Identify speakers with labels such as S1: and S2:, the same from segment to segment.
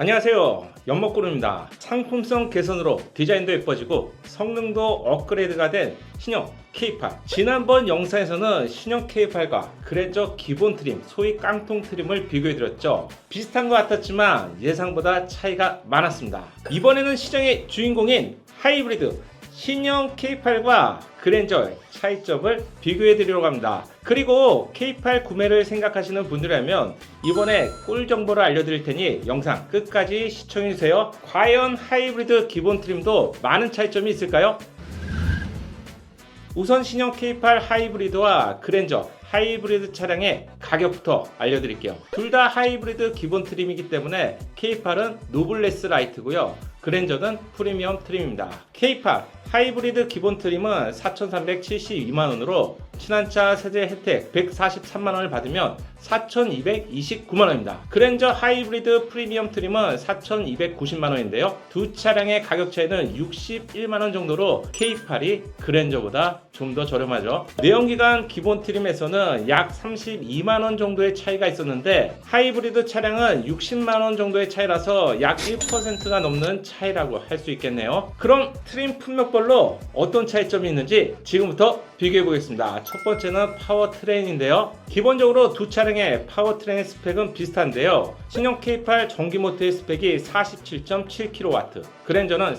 S1: 안녕하세요, 연목구름입니다. 상품성 개선으로 디자인도 예뻐지고 성능도 업그레이드가 된 신형 K8. 지난번 영상에서는 신형 K8과 그랜저 기본 트림, 소위 깡통 트림을 비교해드렸죠. 비슷한 것 같았지만 예상보다 차이가 많았습니다. 이번에는 시장의 주인공인 하이브리드 신형 K8과 그랜저의 차이점을 비교해드리려고 합니다. 그리고 K8 구매를 생각하시는 분들이라면 이번에 꿀 정보를 알려드릴 테니 영상 끝까지 시청해주세요. 과연 하이브리드 기본 트림도 많은 차이점이 있을까요? 우선 신형 K8 하이브리드와 그랜저 하이브리드 차량의 가격부터 알려드릴게요. 둘 다 하이브리드 기본 트림이기 때문에 K8은 노블레스 라이트고요. 그랜저는 프리미엄 트림입니다. K8 하이브리드 기본 트림은 4,372만원으로 친환차 세제 혜택 143만원을 받으면 4,229만원입니다. 그랜저 하이브리드 프리미엄 트림은 4,290만원인데요. 두 차량의 가격 차이는 61만원 정도로 K8이 그랜저보다 좀 더 저렴하죠. 내연기관 기본 트림에서는 약 32만원 정도의 차이가 있었는데 하이브리드 차량은 60만원 정도의 차이라서 약 1%가 넘는 차이라고 할 수 있겠네요. 그럼 트림 품목별로 어떤 차이점이 있는지 지금부터 비교해 보겠습니다. 첫 번째는 파워트레인인데요. 기본적으로 두 차량의 파워트레인 스펙은 비슷한데요. 신형 K8 전기 모터의 스펙이 47.7kW, 그랜저는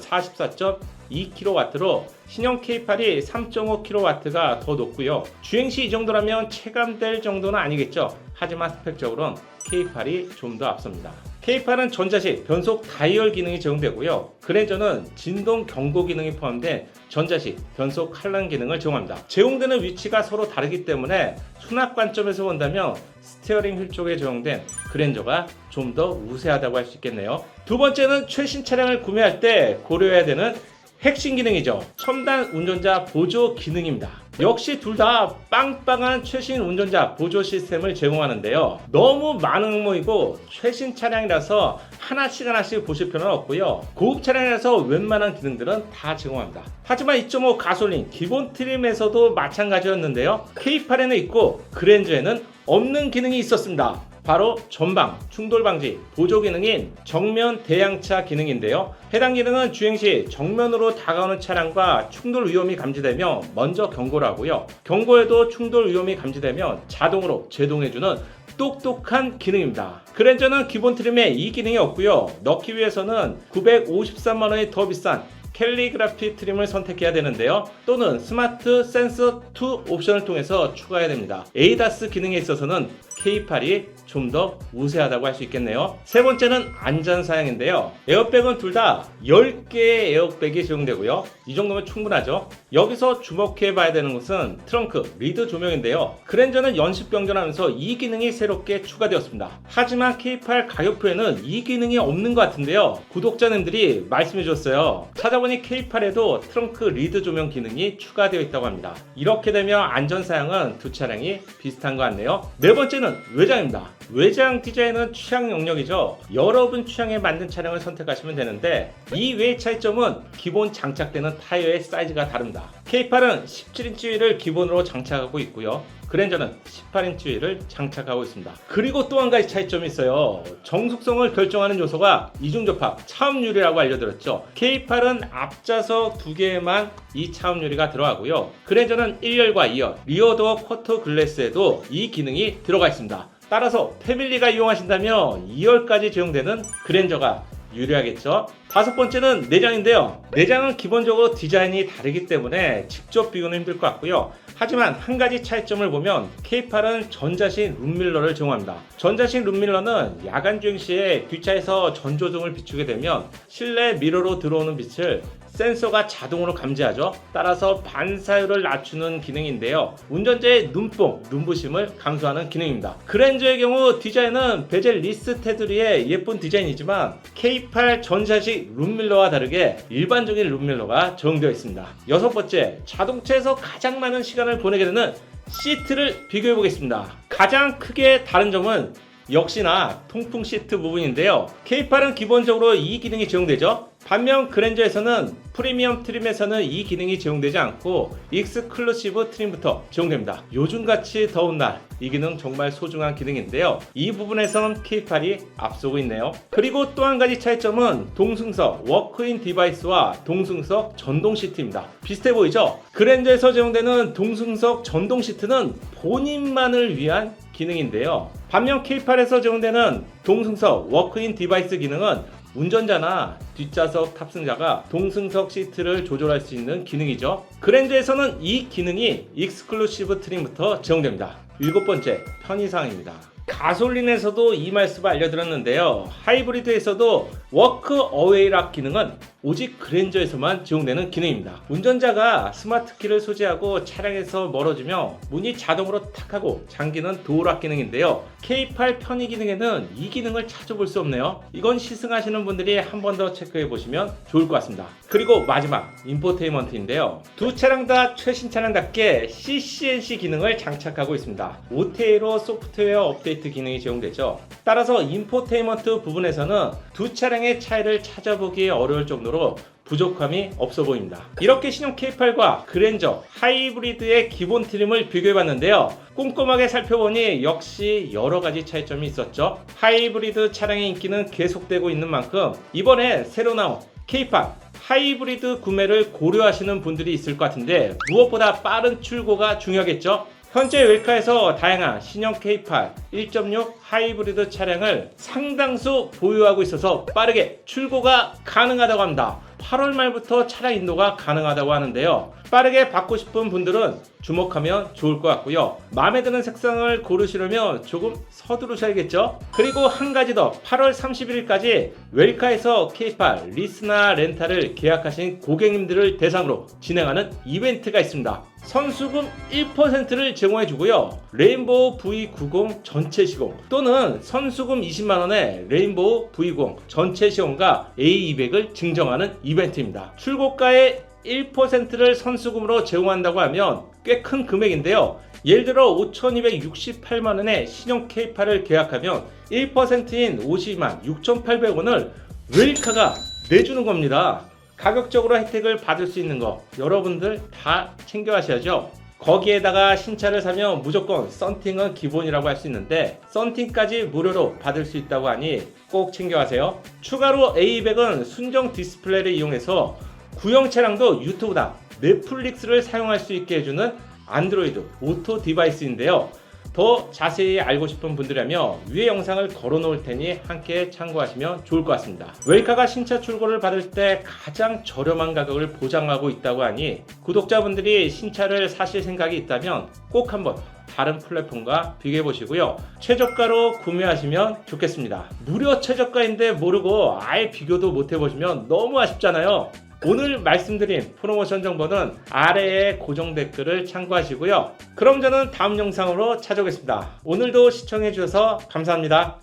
S1: 44.2kW로 신형 K8이 3.5kW가 더 높고요. 주행시 이 정도라면 체감될 정도는 아니겠죠. 하지만 스펙적으로는 K8이 좀 더 앞섭니다. K8은 전자식 변속 다이얼 기능이 제공되고요. 그랜저는 진동 경고 기능이 포함된 전자식 변속 환란 기능을 제공합니다. 제공되는 위치가 서로 다르기 때문에 수납 관점에서 본다면 스티어링 휠 쪽에 제공된 그랜저가 좀 더 우세하다고 할 수 있겠네요. 두 번째는 최신 차량을 구매할 때 고려해야 되는 핵심 기능이죠. 첨단 운전자 보조 기능입니다. 역시 둘 다 빵빵한 최신 운전자 보조 시스템을 제공하는데요. 너무 많은 항목이고 최신 차량이라서 하나씩 보실 필요는 없고요. 고급 차량이라서 웬만한 기능들은 다 제공합니다. 하지만 2.5 가솔린 기본 트림에서도 마찬가지였는데요. K8에는 있고 그랜저에는 없는 기능이 있었습니다. 바로 전방 충돌 방지 보조 기능인 정면 대양차 기능인데요. 해당 기능은 주행 시 정면으로 다가오는 차량과 충돌 위험이 감지되며 먼저 경고를 하고요. 경고에도 충돌 위험이 감지되면 자동으로 제동해주는 똑똑한 기능입니다. 그랜저는 기본 트림에 이 기능이 없고요. 넣기 위해서는 953만원이 더 비싼 캘리그라피 트림을 선택해야 되는데요. 또는 스마트 센서 2 옵션을 통해서 추가해야 됩니다. 에이다스 기능에 있어서는 K8이 좀 더 우세하다고 할 수 있겠네요. 세 번째는 안전사양인데요. 에어백은 둘 다 10개의 에어백이 제공되고요. 이 정도면 충분하죠. 여기서 주목해 봐야 되는 것은 트렁크 리드 조명인데요. 그랜저는 연식 변경하면서 이 기능이 새롭게 추가되었습니다. 하지만 K8 가격표에는 이 기능이 없는 것 같은데요. 구독자님들이 말씀해 주셨어요. 찾아보니 K8에도 트렁크 리드 조명 기능이 추가되어 있다고 합니다. 이렇게 되면 안전사양은 두 차량이 비슷한 것 같네요. 네 번째는 외장입니다. 외장 디자인은 취향 영역이죠. 여러분 취향에 맞는 차량을 선택하시면 되는데 이 외의 차이점은 기본 장착되는 타이어의 사이즈가 다릅니다. K8은 17인치 휠을 기본으로 장착하고 있고요. 그랜저는 18인치 휠을 장착하고 있습니다. 그리고 또 한 가지 차이점이 있어요. 정숙성을 결정하는 요소가 이중접합 차음유리라고 알려드렸죠. K8은 앞좌석 2개에만 이 차음유리가 들어가고요. 그랜저는 1열과 2열, 리어도어 쿼터 글래스에도 이 기능이 들어가 있습니다. 따라서 패밀리가 이용하신다면 2열까지 제공되는 그랜저가 유리하겠죠. 다섯 번째는 내장인데요. 내장은 기본적으로 디자인이 다르기 때문에 직접 비교는 힘들 것 같고요. 하지만 한 가지 차이점을 보면 K8은 전자식 룸밀러를 제공합니다. 전자식 룸밀러는 야간 주행 시에 뒷차에서 전조등을 비추게 되면 실내 미러로 들어오는 빛을 센서가 자동으로 감지하죠. 따라서 반사율을 낮추는 기능인데요. 운전자의 눈뽕, 눈부심을 감소하는 기능입니다. 그랜저의 경우 디자인은 베젤 리스 테두리의 예쁜 디자인이지만 K8 전자식 룸밀러와 다르게 일반적인 룸밀러가 적용되어 있습니다. 여섯 번째, 자동차에서 가장 많은 시간을 보내게 되는 시트를 비교해 보겠습니다. 가장 크게 다른 점은 역시나 통풍 시트 부분인데요. K8은 기본적으로 이 기능이 제공되죠. 반면 그랜저에서는 프리미엄 트림에서는 이 기능이 제공되지 않고 익스클루시브 트림부터 제공됩니다. 요즘같이 더운 날 이 기능 정말 소중한 기능인데요. 이 부분에선 K8이 앞서고 있네요. 그리고 또 한 가지 차이점은 동승석 워크인 디바이스와 동승석 전동 시트입니다. 비슷해 보이죠? 그랜저에서 제공되는 동승석 전동 시트는 본인만을 위한 기능인데요. 반면 K8에서 제공되는 동승석 워크인 디바이스 기능은 운전자나 뒷좌석 탑승자가 동승석 시트를 조절할 수 있는 기능이죠. 그랜저에서는 이 기능이 익스클루시브 트림부터 제공됩니다. 7번째, 편의사항입니다. 가솔린에서도 이 말씀을 알려드렸는데요. 하이브리드에서도 워크 어웨이 락 기능은 오직 그랜저에서만 제공되는 기능입니다. 운전자가 스마트키를 소지하고 차량에서 멀어지며 문이 자동으로 탁 하고 잠기는 도어락 기능인데요. K8 편의 기능에는 이 기능을 찾아볼 수 없네요. 이건 시승하시는 분들이 한 번 더 체크해 보시면 좋을 것 같습니다. 그리고 마지막 인포테인먼트인데요. 두 차량 다 최신 차량답게 CCNC 기능을 장착하고 있습니다. OTA로 소프트웨어 업데이트 기능이 제공되죠. 따라서 인포테인먼트 부분에서는 두 차량의 차이를 찾아보기 어려울 정도로 부족함이 없어 보입니다. 이렇게 신형 K8과 그랜저 하이브리드의 기본 트림을 비교해봤는데요. 꼼꼼하게 살펴보니 역시 여러가지 차이점이 있었죠. 하이브리드 차량의 인기는 계속되고 있는 만큼 이번에 새로 나온 K8 하이브리드 구매를 고려하시는 분들이 있을 것 같은데 무엇보다 빠른 출고가 중요하겠죠. 현재 웰카에서 다양한 신형 K8 1.6 하이브리드 차량을 상당수 보유하고 있어서 빠르게 출고가 가능하다고 합니다. 8월 말부터 차량 인도가 가능하다고 하는데요. 빠르게 받고 싶은 분들은 주목하면 좋을 것 같고요. 마음에 드는 색상을 고르시려면 조금 서두르셔야겠죠. 그리고 한 가지 더, 8월 31일까지 웰카에서 K8 리스나 렌탈을 계약하신 고객님들을 대상으로 진행하는 이벤트가 있습니다. 선수금 1%를 제공해주고요. 레인보우 V90 전체 시공 또는 선수금 20만원에 레인보우 V90 전체 시공과 A200을 증정하는 이벤트입니다. 출고가의 1%를 선수금으로 제공한다고 하면 꽤 큰 금액인데요. 예를 들어 5,268만원에 신형 K8을 계약하면 1%인 52만 6,800원을 웰카가 내주는 겁니다. 가격적으로 혜택을 받을 수 있는 거 여러분들 다 챙겨가셔야죠. 거기에다가 신차를 사면 무조건 썬팅은 기본이라고 할 수 있는데 썬팅까지 무료로 받을 수 있다고 하니 꼭 챙겨가세요. 추가로 A200은 순정 디스플레이를 이용해서 구형 차량도 유튜브나 넷플릭스를 사용할 수 있게 해주는 안드로이드 오토 디바이스인데요. 더 자세히 알고 싶은 분들이라면 위에 영상을 걸어 놓을 테니 함께 참고하시면 좋을 것 같습니다. 웰카가 신차 출고를 받을 때 가장 저렴한 가격을 보장하고 있다고 하니 구독자분들이 신차를 사실 생각이 있다면 꼭 한번 다른 플랫폼과 비교해 보시고요. 최저가로 구매하시면 좋겠습니다. 무려 최저가인데 모르고 아예 비교도 못 해보시면 너무 아쉽잖아요. 오늘 말씀드린 프로모션 정보는 아래에 고정 댓글을 참고하시고요. 그럼 저는 다음 영상으로 찾아오겠습니다. 오늘도 시청해 주셔서 감사합니다.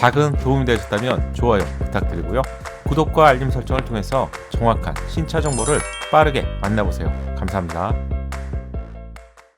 S2: 작은 도움이 되셨다면 좋아요 부탁드리고요. 구독과 알림 설정을 통해서 정확한 신차 정보를 빠르게 만나보세요. 감사합니다.